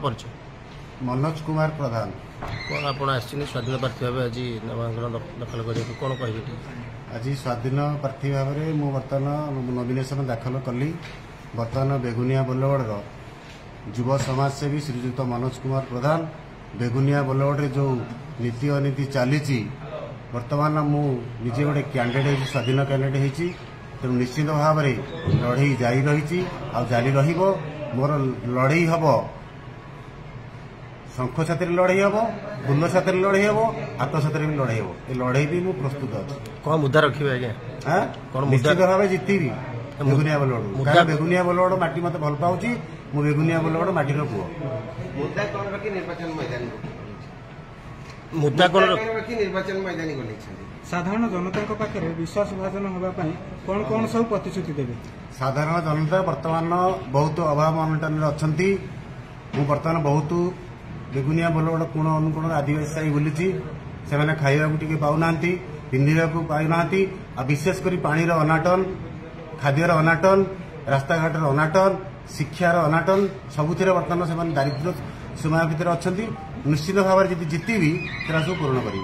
परिचय मनोज कुमार प्रधान कौन आपण आसी स्वाधीन प्रार्थी भाव आज नामांकन दाखल करने कौन कहे आज स्वाधीन प्रार्थी भाव में मु बर्तमान नॉमिनेशन दाखल कली। बर्तमान बेगुनिया बोलगड़ युव समाजसेवी श्रीजुक्त मनोज कुमार प्रधान बेगुनिया बोलगड़ जो नीति अनीति चली बर्तमान मुझे गोटे कैंडिडेट स्वाधीन कैंडिडेट होती तेणु निश्चित भाव में लड़ई जारी रही जारी मोर लड़ई हम शंख छाती लड़ई हम फूल छाती लड़ई हम हाथ छाती भी लड़ई हम ये लड़ई भी मुझे प्रस्तुत अच्छी कौन मुद्दा रखिए आज्ञा निश्चित भाव जीतबी बेगुनिया बोलगड़ बेगुनिया बोलगड़ माटी मत भल पाऊँ मु बेगुनिया बोलगड़ माटीर पुओ मुद्दा कौन निर्वाचन मैदानी साधारण जनता पाखे विश्वास भाजन होगापी कौन कौन सब प्रतिश्रुति देवे साधारण जनता बर्तमान बहुत अभाव अनटन अच्छा बर्तमान बहुत बेगुनिया बोलगड़ कोण अनुकोण आदिवासी साई बुली से खाइबा टी पाऊना पिंधा पाऊना विशेषकर पानीर अनाटन खाद्यर अनाटन रास्ताघाटर अनाटन शिक्षार अनाटन सबुथिरे बर्तमान से दारिद्र्य सीमा भितर अच्छा निश्चित भाव में जीतबी सब पूर्ण करी।